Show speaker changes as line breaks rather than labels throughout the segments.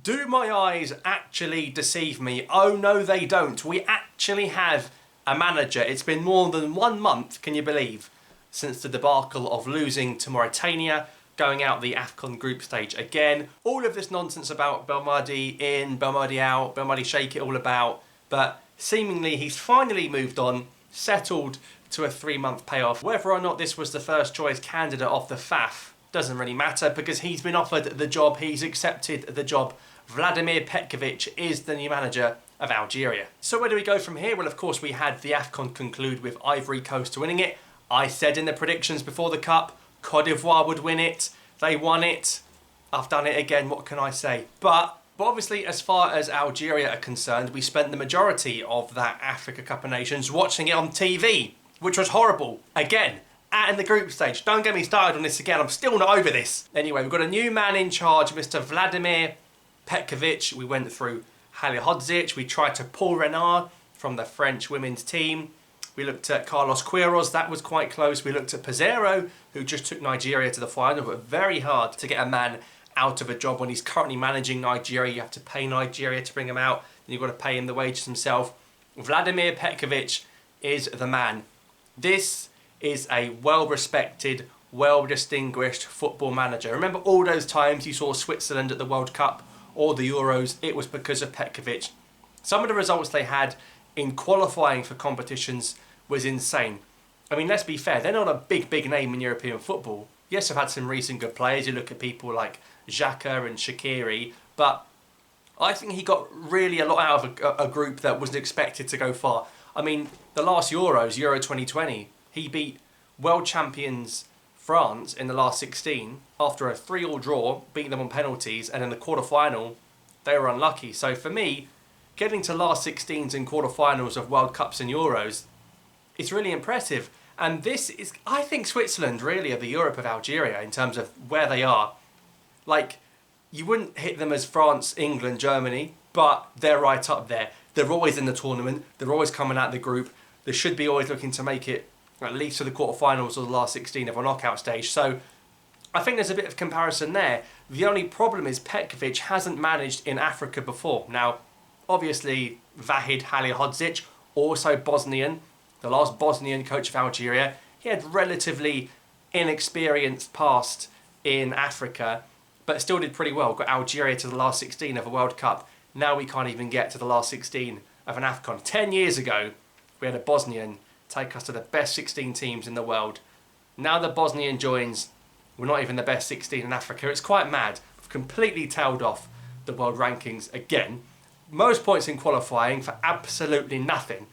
Do my eyes actually deceive me? Oh no, they don't. We actually have a manager. It's been more than 1 month, can you believe, since the debacle of losing to Mauritania, going out the AFCON group stage again. All of this nonsense about Belmadi in, Belmadi out, Belmadi shake it all about, but seemingly he's finally moved on, settled to a 3-month payoff. Whether or not this was the first choice candidate off the FAF doesn't really matter, because he's been offered the job, he's accepted the job. Vladimir Petkovic is the new manager of Algeria. So where do we go from here? Well, of course, we had the AFCON conclude with Ivory Coast winning it. I said in the predictions before the Cup, Côte d'Ivoire would win it. They won it. I've done it again, what can I say? But obviously, as far as Algeria are concerned, we spent the majority of that Africa Cup of Nations watching it on TV, which was horrible. Again, in the group stage. Don't get me started on this again, I'm still not over this. Anyway, we've got a new man in charge, Mr. Vladimir Petkovic. We went through Halilhodzic, we tried to Paul Renard from the French women's team. We looked at Carlos Queiroz, that was quite close. We looked at Pizarro, who just took Nigeria to the final, but very hard to get a man out of a job when he's currently managing Nigeria. You have to pay Nigeria to bring him out, and you've got to pay him the wages himself. Vladimir Petkovic is the man. This is a well-respected, well-distinguished football manager. Remember all those times you saw Switzerland at the World Cup or the Euros? It was because of Petkovic. Some of the results they had in qualifying for competitions was insane. I mean, let's be fair, they're not a big name in European football. Yes, I've had some recent good players. You look at people like Xhaka and Shaqiri, but I think he got really a lot out of a group that wasn't expected to go far. I mean, the last Euros, Euro 2020, he beat world champions France in the last 16 after a 3-3 draw, beating them on penalties, and in the quarter-final, they were unlucky. So for me, getting to last 16s and quarter-finals of World Cups and Euros is really impressive. And this is, I think Switzerland really are the Europe of Algeria in terms of where they are. Like, you wouldn't hit them as France, England, Germany, but they're right up there. They're always in the tournament. They're always coming out of the group. They should be always looking to make it at least to the quarterfinals or the last 16 of a knockout stage. So I think there's a bit of comparison there. The only problem is Petkovic hasn't managed in Africa before. Now, obviously, Vahid Halilhodzic, also Bosnian, the last Bosnian coach of Algeria. He had relatively inexperienced past in Africa, but still did pretty well. Got Algeria to the last 16 of a World Cup. Now we can't even get to the last 16 of an AFCON. 10 years ago, we had a Bosnian take us to the best 16 teams in the world. Now the Bosnian joins, we're not even the best 16 in Africa. It's quite mad. We've completely tailed off the world rankings again. Most points in qualifying for absolutely nothing.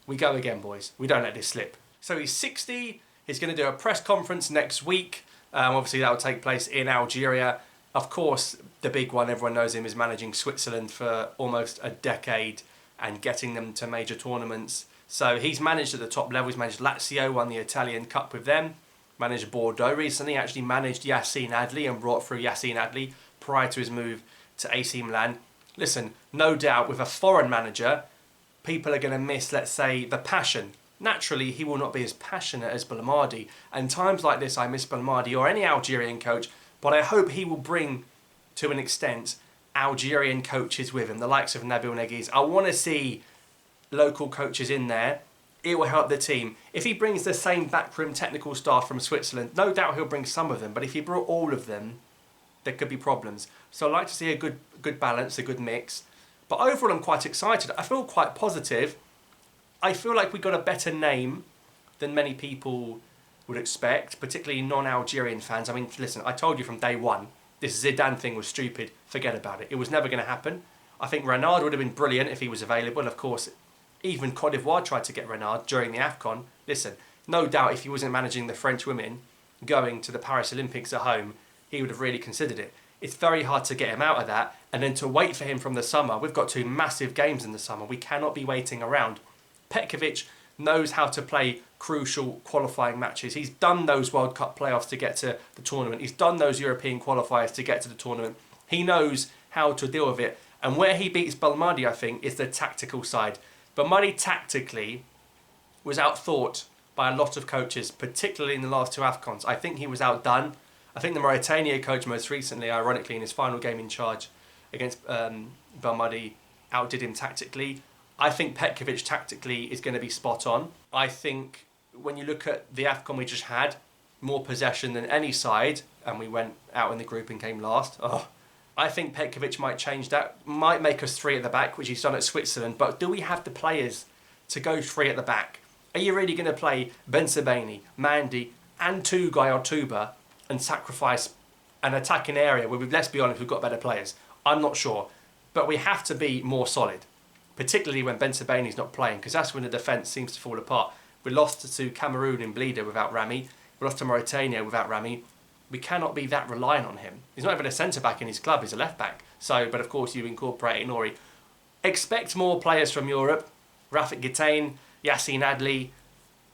We go again, boys. We don't let this slip. So he's 60. He's going to do a press conference next week. Obviously, that will take place in Algeria. Of course, the big one, everyone knows him, is managing Switzerland for almost a decade and getting them to major tournaments. So he's managed at the top level. He's managed Lazio, won the Italian Cup with them. Managed Bordeaux recently. Actually managed Yassine Adli and brought through Yassine Adli prior to his move to AC Milan. Listen, no doubt with a foreign manager, people are going to miss, let's say, the passion. Naturally, he will not be as passionate as Belmadi. And times like this, I miss Belmadi or any Algerian coach, but I hope he will bring, to an extent, Algerian coaches with him, the likes of Nabil Neguiz. I want to see local coaches in there. It will help the team. If he brings the same backroom technical staff from Switzerland, no doubt he'll bring some of them, but if he brought all of them, there could be problems. So I'd like to see a good balance, a good mix. But overall, I'm quite excited. I feel quite positive. I feel like we got a better name than many people would expect, particularly non-Algerian fans. I mean, listen, I told you from day one, this Zidane thing was stupid. Forget about it. It was never going to happen. I think Renard would have been brilliant if he was available. Of course, even Côte d'Ivoire tried to get Renard during the AFCON. Listen, no doubt if he wasn't managing the French women going to the Paris Olympics at home, he would have really considered it. It's very hard to get him out of that, and then to wait for him from the summer. We've got 2 massive games in the summer. We cannot be waiting around. Petkovic knows how to play crucial qualifying matches. He's done those World Cup playoffs to get to the tournament. He's done those European qualifiers to get to the tournament. He knows how to deal with it. And where he beats Belmadi, I think, is the tactical side. Belmadi tactically was outthought by a lot of coaches, particularly in the last 2 AFCONs. I think he was outdone. I think the Mauritania coach most recently, ironically, in his final game in charge against Belmadi outdid him tactically. I think Petkovic tactically is going to be spot on. I think when you look at the AFCON we just had, more possession than any side, and we went out in the group and came last. I think Petkovic might change that, might make us 3 at the back, which he's done at Switzerland, but do we have the players to go 3 at the back? Are you really going to play Ben Sebaini, Mandy and Tugay or Tuba and sacrifice an attacking area where, let's be honest, we've got better players? I'm not sure, but we have to be more solid, particularly when Ben Sebaini's not playing, because that's when the defence seems to fall apart. We lost to Cameroon in Bleeder without Rami. We lost to Mauritania without Rami. We cannot be that reliant on him. He's not even a centre-back in his club, he's a left-back. So, but of course you incorporate Ait-Nouri. Expect more players from Europe. Rafik Gitain, Yassine Adli.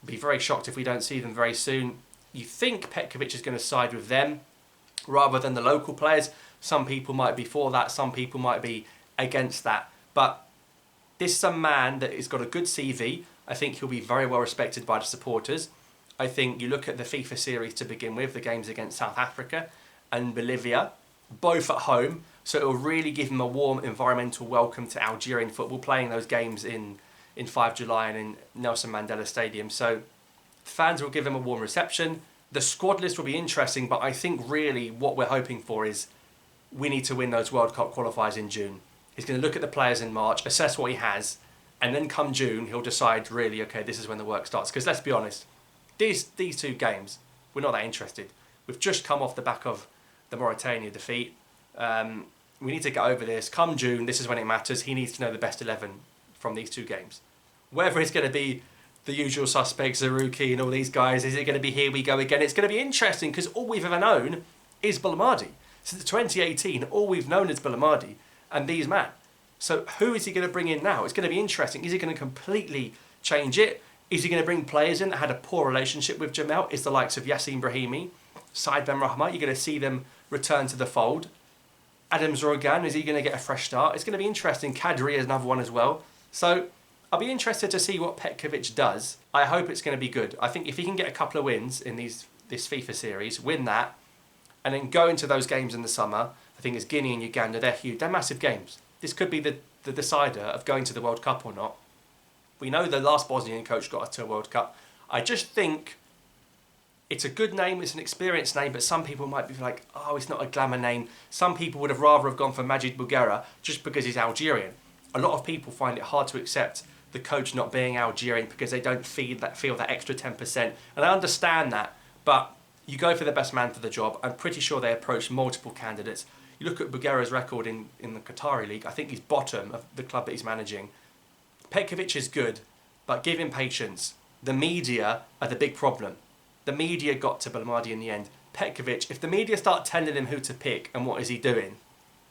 Be very shocked if we don't see them very soon. You think Petkovic is going to side with them rather than the local players. Some people might be for that, some people might be against that. But this is a man that has got a good CV. I think he'll be very well respected by the supporters. I think you look at the FIFA series to begin with, the games against South Africa and Bolivia, both at home. So it will really give him a warm environmental welcome to Algerian football, playing those games in 5 July and in Nelson Mandela Stadium. So fans will give him a warm reception. The squad list will be interesting, but I think really what we're hoping for is we need to win those World Cup qualifiers in June. He's going to look at the players in March, assess what he has, and then come June, he'll decide really, okay, this is when the work starts. Because let's be honest, these 2 games, we're not that interested. We've just come off the back of the Mauritania defeat. We need to get over this. Come June, this is when it matters. He needs to know the best 11 from these 2 games. Whether it's going to be the usual suspects, Zarouki and all these guys, is it going to be here we go again? It's going to be interesting because all we've ever known is Belmadi. Since 2018, all we've known is Belmadi and these men. So who is he going to bring in now? It's going to be interesting. Is he going to completely change it? Is he going to bring players in that had a poor relationship with Djamel? Is the likes of Yassin Brahimi, Said Ben Rahma, you're going to see them return to the fold. Adam Zorogan, is he going to get a fresh start? It's going to be interesting. Kadri is another one as well. So I'll be interested to see what Petkovic does. I hope it's going to be good. I think if he can get a couple of wins in this FIFA series, win that, and then go into those games in the summer, I think it's Guinea and Uganda, they're huge. They're massive games. This could be the decider of going to the World Cup or not. We know the last Bosnian coach got us to a World Cup. I just think it's a good name, it's an experienced name, but some people might be like, oh, it's not a glamour name. Some people would have rather have gone for Majid Bougherra just because he's Algerian. A lot of people find it hard to accept the coach not being Algerian because they don't feel that extra 10%. And I understand that, but you go for the best man for the job. I'm pretty sure they approached multiple candidates. You look at Bougherra's record in the Qatari League, I think he's bottom of the club that he's managing. Petkovic is good, but give him patience. The media are the big problem. The media got to Belmadi in the end. Petkovic, if the media start telling him who to pick and what is he doing,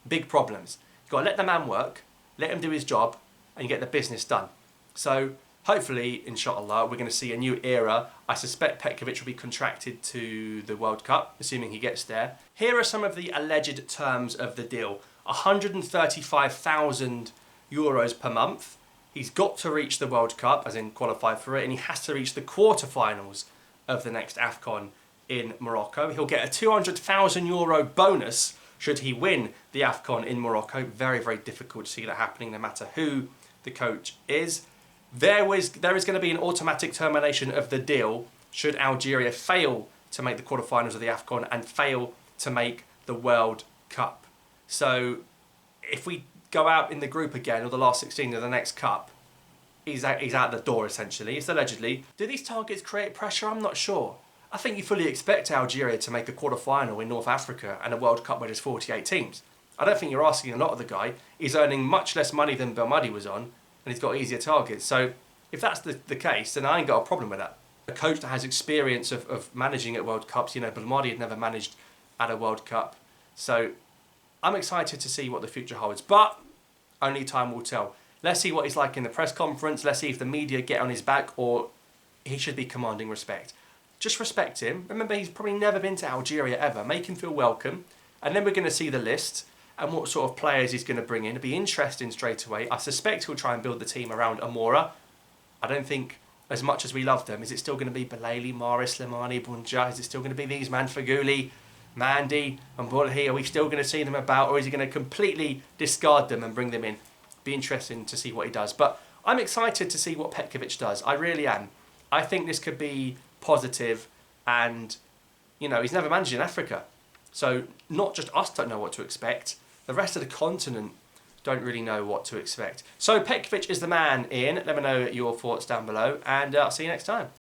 big problems. You've got to let the man work, let him do his job, and you get the business done. So hopefully, inshallah, we're going to see a new era. I suspect Petkovic will be contracted to the World Cup, assuming he gets there. Here are some of the alleged terms of the deal. 135,000 euros per month. He's got to reach the World Cup, as in qualify for it, and he has to reach the quarterfinals of the next AFCON in Morocco. He'll get a 200,000 euro bonus should he win the AFCON in Morocco. Very, very difficult to see that happening no matter who the coach is. There is going to be an automatic termination of the deal should Algeria fail to make the quarterfinals of the AFCON and fail to make the World Cup. So if we go out in the group again, or the last 16 of the next cup, he's out the door essentially. It's allegedly. Do these targets create pressure? I'm not sure. I think you fully expect Algeria to make a quarter-final in North Africa and a World Cup where there's 48 teams. I don't think you're asking a lot of the guy. He's earning much less money than Belmadi was on, and he's got easier targets. So if that's the case, then I ain't got a problem with that. A coach that has experience of managing at World Cups, you know, Belmadi had never managed at a World Cup. So I'm excited to see what the future holds, but only time will tell. Let's see what he's like in the press conference. Let's see if the media get on his back, or he should be commanding respect. Just respect him. Remember, he's probably never been to Algeria ever. Make him feel welcome. And then we're going to see the list and what sort of players he's going to bring in. It'll be interesting straight away. I suspect he'll try and build the team around Amora. I don't think, as much as we love them, is it still going to be Belaili, Maris, Slimani, Bunja? Is it still going to be these man, Faguli, Mandy and Bulhi, are we still going to see them about, or is he going to completely discard them and bring them in? Be interesting to see what he does. But I'm excited to see what Petkovic does. I really am. I think this could be positive, and he's never managed in Africa. So not just us don't know what to expect, the rest of the continent don't really know what to expect. So Petkovic is the man, Ian. Let me know your thoughts down below, and I'll see you next time.